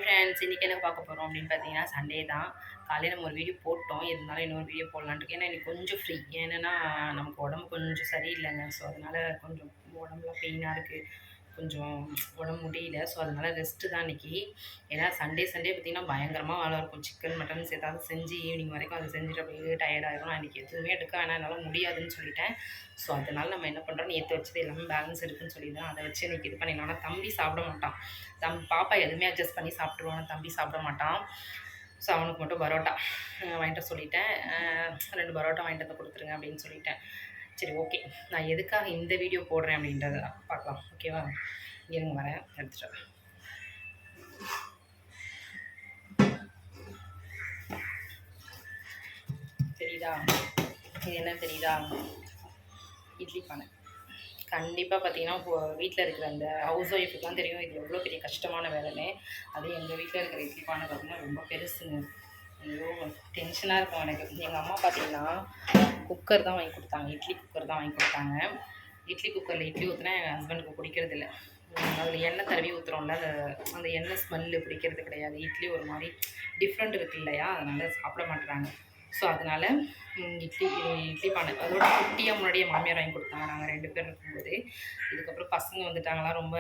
Friends, இன்றைக்கி என்ன பார்க்க போகிறோம் அப்படின்னு பார்த்தீங்கன்னா, சண்டே தான். காலையில் நம்ம ஒரு வீடியோ போட்டோம். இருந்தாலும் இன்னொரு வீடியோ போடலான்ட்டு. ஏன்னா இன்றைக்கி கொஞ்சம் ஃப்ரீ. ஏன்னா நமக்கு உடம்பு கொஞ்சம் சரியில்லைங்க. ஸோ அதனால் கொஞ்சம் உடம்புலாம் பெயினாக இருக்குது. கொஞ்சம் உடம்பு முடியல. ஸோ அதனால் ரெஸ்ட்டு தான் இன்றைக்கி. ஏன்னா சண்டே பார்த்திங்கன்னா பயங்கரமாக வேலை இருக்கும். சிக்கன் மட்டன்ஸ் ஏதாவது செஞ்சு ஈவினிங் வரைக்கும் அதை செஞ்சுட்டு அப்படியே டயர்டாகிடும். நான் இன்றைக்கி எதுவுமே எடுக்க வேணாம், என்னால் முடியாதுன்னு சொல்லிட்டேன். ஸோ அதனால் நம்ம என்ன பண்ணுறோம், நேற்று வச்சது எல்லாமே பேலன்ஸ் இருக்குதுன்னு சொல்லியிருந்தேன். அதை வச்சு இன்றைக்கி இது பண்ணிடலாம். ஆனால் தம்பி சாப்பிட மாட்டான். பாப்பா எதுவுமே அட்ஜஸ்ட் பண்ணி சாப்பிட்ருவான். தம்பி சாப்பிட மாட்டான். ஸோ அவனுக்கு மட்டும் பரோட்டா வாங்கிட்டு சொல்லிட்டேன். 2 பரோட்டா வாங்கிட்டு வந்து கொடுத்துருங்க அப்படின்னு சொல்லிட்டேன். சரி, ஓகே. நான் எதுக்காக இந்த வீடியோ போடுறேன் அப்படின்றத பார்க்கலாம். ஓகேவா? இருங்க, வரேன், எடுத்துட்டு வரேன். தெரியுதா? இது என்ன தெரியுதா? இட்லி பானை. கண்டிப்பாக பார்த்தீங்கன்னா, வீட்டில் இருக்கிற அந்த ஹவுஸ் ஒய்ஃபுக்குலாம் தெரியும் இது எவ்வளோ பெரிய கஷ்டமான வேலைன்னு. அது எங்கள் வீட்டில் இருக்கிற இட்லி பானை பார்த்தீங்கன்னா ரொம்ப பெருசுங்க. ஐயோ, டென்ஷனாக இருக்கும் எனக்கு. எங்கள் அம்மா பார்த்தீங்கன்னா குக்கர் தான் வாங்கி கொடுத்தாங்க. இட்லி குக்கர் தான் வாங்கி கொடுத்தாங்க. இட்லி குக்கரில் இட்லி ஊற்றினா என் ஹஸ்பண்டுக்கு பிடிக்கிறதில்ல. அதில் எண்ணெய் தடவி ஊற்றுறோம்ல, அந்த எண்ணெய் ஸ்மெல்லு பிடிக்கிறது கிடையாது. இட்லி ஒரு மாதிரி டிஃப்ரெண்ட் இருக்குது இல்லையா, அதனால் சாப்பிட மாட்டுறாங்க. ஸோ அதனால் இட்லி பானை அதோட குட்டியாக முன்னாடியே மாமியார் வாங்கி கொடுத்தாங்க. நாங்கள் 2 பேர் இருக்கும்போது. இதுக்கப்புறம் பசங்க வந்துட்டாங்களாம். ரொம்ப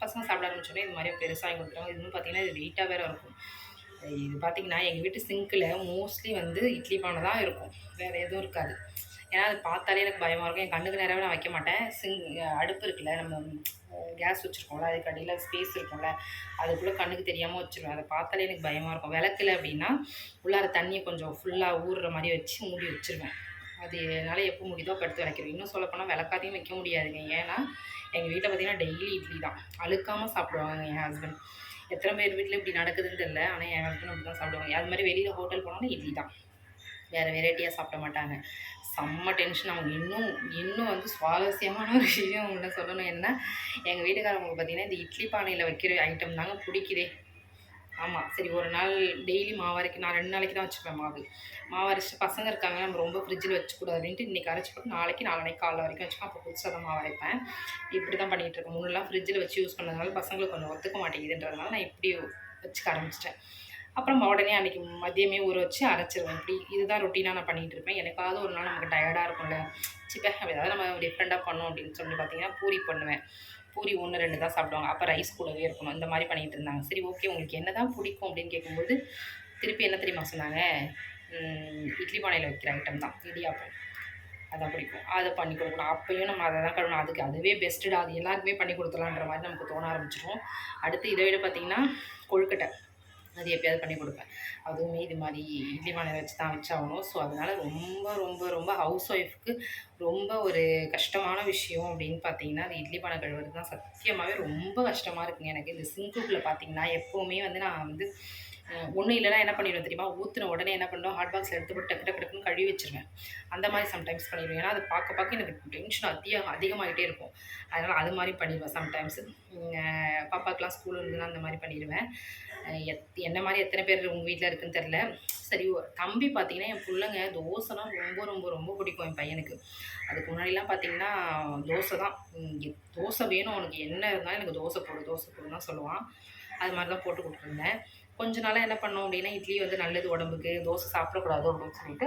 பசங்க சாப்பிட ஆரம்பிச்சோன்னே இது மாதிரி பெருசாக வாங்கி கொடுத்துருவாங்க. இது பார்த்தீங்கன்னா இது வெயிட்டாக வேறு இருக்கும். இது பார்த்திங்கன்னா எங்கள் வீட்டு சிங்கில் மோஸ்ட்லி வந்து இட்லி பானை தான் இருக்கும். வேறு எதுவும் இருக்காது. ஏன்னா அது பார்த்தாலே எனக்கு பயமாக இருக்கும். என் கண்ணுக்கு நேராகவே நான் வைக்க மாட்டேன். அடுப்பு இருக்குல்ல, நம்ம கேஸ் வச்சுருக்கோம்ல, அதுக்கு அடியில் ஸ்பேஸ் இருக்கும்ல, அதுக்குள்ளே கண்ணுக்கு தெரியாமல் வச்சுருவேன். அதை பார்த்தாலே எனக்கு பயமாக இருக்கும். விளக்கல அப்படின்னா உள்ளார தண்ணியை கொஞ்சம் ஃபுல்லாக ஊறுற மாதிரி வச்சு மூடி வச்சுருவேன். அது என்னால் எப்போ முடியுதோ அப்போ எடுத்து விளக்கிறேன். இன்னும் சொல்லப்போனால் விளக்காத்தையும் வைக்க முடியாதுங்க. ஏன்னா எங்கள் வீட்டில் பார்த்திங்கன்னா டெய்லி இட்லி தான். அழுக்காமல் சாப்பிடுவாங்க என் ஹஸ்பண்ட். எத்தனை பேர் வீட்டில் இப்படி நடக்குதுன்னு தெரியல. ஆனால் என் ஹஸ்பண்ட் அப்படி தான் சாப்பிடுவாங்க. அது மாதிரி வெளியில் ஹோட்டல் போனாலும் இட்லி தான். வேறு வெரைட்டியாக சாப்பிட மாட்டாங்க. செம்ம டென்ஷன். அவங்க இன்னும் வந்து சுவாரஸ்யமான ஒரு விஷயம் ஒன்று சொல்லணும். என்ன, எங்கள் வீட்டுக்காரவங்களுக்கு பார்த்திங்கன்னா இந்த இட்லி பானையில் வைக்கிற ஐட்டம் தாங்க பிடிக்குதே. ஆமாம், சரி, ஒரு நாள் டெய்லி மாவு அரைக்க நான் 2 நாளைக்கு தான் வச்சுப்பேன். மாவு அரைச்சிட்டு பசங்க இருக்காங்க, நம்ம ரொம்ப ஃப்ரிட்ஜில் வச்சுக்கூடாது அப்படின்ட்டு இன்றைக்கி அரைச்சி போட்டு நாளைக்கு காலைல வரைக்கும் வச்சுப்பேன். அப்போ புதுசாக தான் மாவு அரைப்பேன். இப்படி தான் பண்ணிகிட்ருக்கேன். முன்னெல்லாம் ஃப்ரிட்ஜில் வச்சு யூஸ் பண்ணதுனால பசங்களுக்கு கொஞ்சம் ஒத்துக்க மாட்டேங்குதுன்றதுனால நான் இப்படி வச்சுக்க ஆரம்பிச்சிட்டேன். அப்புறம் உடனே அன்றைக்கி மதியமே ஊற வச்சு அரைச்சிருவேன். இப்படி இதுதான் ரொட்டீனாக நான் பண்ணிகிட்டு இருப்பேன். எனக்காவது ஒரு நாள் நமக்கு டயர்டாக இருக்கும்ல, ஏதாவது நம்ம டிஃப்ரெண்ட்டாக பண்ணோம் அப்படின்னு சொல்லி பார்த்தீங்கன்னா பூரி பண்ணுவேன். பூரி 1, 2 தான் சாப்பிடுவாங்க. அப்போ ரைஸ் கூடவே இருக்கணும். இந்த மாதிரி பண்ணிகிட்டு இருந்தாங்க. சரி, ஓகே, உங்களுக்கு என்ன தான் பிடிக்கும் அப்படின்னு கேட்கும்போது திருப்பி என்ன தெரியுமா சொன்னாங்க, இட்லி பானையில் வைக்கிற ஐட்டம் தான் இடியாப்பம். அதான் பிடிக்கும். அதை பண்ணி கொடுக்கணும். அப்போயும் நம்ம அதை தான் கழுவணும். அதுவே பெஸ்ட்டுடா, அது எல்லாருக்குமே பண்ணி கொடுத்துலான்ற மாதிரி நமக்கு தோண ஆரம்பிச்சிடும். அடுத்து இதை விட பார்த்திங்கன்னா கொழுக்கட்டை, அது எப்போயாவது பண்ணி கொடுப்பேன். அதுவுமே இது மாதிரி இட்லி பானையில் வச்சு தான் வச்சாகணும். ஸோ அதனால் ரொம்ப ரொம்ப ரொம்ப ஹவுஸ் ஒய்ஃப்க்கு ரொம்ப ஒரு கஷ்டமான விஷயம் அப்படின்னு பார்த்தீங்கன்னா அது இட்லி பானை கழுவுறது தான். சத்தியமாகவே ரொம்ப கஷ்டமாக இருக்குங்க எனக்கு. இந்த சிங்க்குள்ளே பார்த்தீங்கன்னா எப்போவுமே வந்து நான் வந்து ஒன்றும் இல்லைனா என்ன பண்ணிடுவேன் தெரியுமா, ஊற்றின உடனே என்ன பண்ணுவோம், ஹாட் பாக்ஸில் எடுத்து போட்டு டக்கு டக்குன்னு கழுவி வச்சுருவேன். அந்த மாதிரி சம்டைம்ஸ் பண்ணிடுவேன். ஏன்னா அது பார்க்க எனக்கு டென்ஷன் அதிகமாகிட்டே இருக்கும். அதனால் அது மாதிரி பண்ணிடுவேன் சம்டைம்ஸு. பாப்பாக்கெலாம் ஸ்கூல் இருந்ததுன்னா அந்த மாதிரி பண்ணிடுவேன். என்ன மாதிரி எத்தனை பேர் உங்கள் வீட்டில் இருக்குதுன்னு தெரில. சரி, தம்பி பார்த்தீங்கன்னா என் பிள்ளைங்க தோசைலாம் ரொம்ப ரொம்ப ரொம்ப பிடிக்கும் என் பையனுக்கு. அதுக்கு முன்னாடிலாம் பார்த்தீங்கன்னா தோசை தான், தோசை வேணும் உனக்கு, என்ன இருந்தாலும் எனக்கு தோசை போடு தான் சொல்லுவான். அது மாதிரி தான் போட்டு கொடுத்துருந்தேன். கொஞ்ச நாளாக என்ன பண்ணோம் அப்படின்னா இட்லி வந்து நல்லது உடம்புக்கு, தோசை சாப்பிடக்கூடாது அப்படின்னு சொல்லிட்டு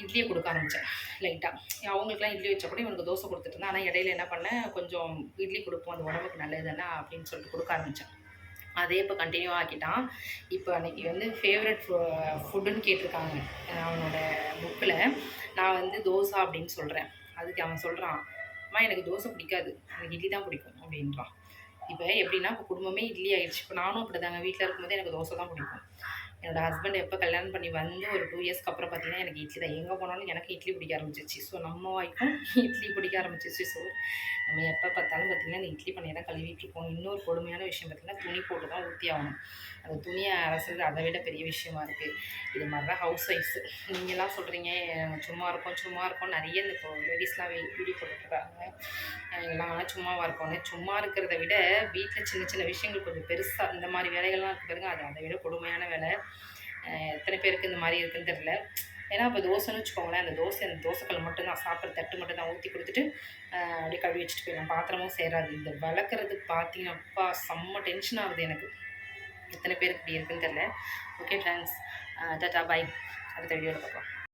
இட்லியை கொடுக்க ஆரம்பித்தேன் லைட்டாக. அவங்களுக்குலாம் இட்லி வச்சா கூட இவனுக்கு தோசை கொடுத்துட்ருந்தேன். ஆனால் இடையில என்ன பண்ணேன், கொஞ்சம் இட்லி கொடுப்போம், அது உடம்புக்கு நல்லது தானே அப்படின்னு சொல்லிட்டு கொடுக்க ஆரம்பித்தேன். அதே இப்போ கண்டினியூ ஆக்கிட்டான். இப்போ அன்றைக்கி வந்து ஃபேவரட் ஃபுட்டுன்னு கேட்டிருக்காங்க அவனோட புக்கில். நான் வந்து தோசை அப்படின்னு சொல்கிறேன். அதுக்கு அவன் சொல்கிறான், அம்மா எனக்கு தோசை பிடிக்காது, எனக்கு இட்லி தான் பிடிக்கும் அப்படின்றான். இப்போ எப்படின்னா இப்போ குடும்பமே இட்லி ஆகிடுச்சு. இப்போ நானும் அப்படி தாங்க, வீட்டில் இருக்கும்போது எனக்கு தோசை தான் பிடிக்கும். என்னோடய ஹஸ்பண்ட் எப்போ கல்யாணம் பண்ணி வந்து ஒரு 2 இயர்ஸ்க்கு அப்புறம் பார்த்தீங்கன்னா எனக்கு இட்லி தான். எங்கே போனாலும் எனக்கு இட்லி பிடிக்க ஆரம்பிச்சிச்சு. ஸோ நம்ம வாய்க்கும் இட்லி பிடிக்க ஆரம்பிச்சிச்சு. ஸோ நம்ம எப்போ பார்த்தாலும் பார்த்திங்கன்னா இந்த இட்லி பண்ணியை தான் கழுவிட்டுருக்கோம். இன்னொரு கொடுமையான விஷயம் பார்த்திங்கன்னா துணி போட்டு தான் ஊற்றி ஆகணும். அந்த துணியை அலசுறது அதை விட பெரிய விஷயமா இருக்குது. இது மாதிரி தான் ஹவுஸ் ஒய்ஃப்ஸு. நீங்கள்லாம் சொல்கிறீங்க சும்மா இருக்கோம் நிறைய இந்த இப்போ லேடிஸ்லாம் வீடியோ போட்டுட்ருக்காங்க. எல்லாம் ஆனால் சும்மாவாக இருக்கோன்னு. சும்மா இருக்கிறத விட வீட்டில் சின்ன சின்ன விஷயங்கள் கொஞ்சம் பெருசாக இந்த மாதிரி வேலைகள்லாம் இருக்குது பாருங்க, அது அதை விட கொடுமையான வேலை. எத்தனை பேருக்கு இந்த மாதிரி இருக்குதுன்னு தெரில. ஏன்னா இப்போ தோசைன்னு வச்சுக்கோங்களேன், அந்த தோசைக்கல் மட்டும்தான், சாப்பிட்ற தட்டு மட்டும் தான் ஊற்றி கொடுத்துட்டு அப்படியே கழுவி வச்சுட்டு போயிடலாம். பாத்திரமும் சேராது. இந்த விளக்குறது பார்த்தீங்கன்னாப்பா செம்ம டென்ஷன் ஆகுது எனக்கு. எத்தனை பேருக்கு இப்படி இருக்குன்னு தெரில. ஓகே ஃப்ரெண்ட்ஸ், டாட்டா பாய். அடுத்த வீடியோவில் பார்க்கலாம்.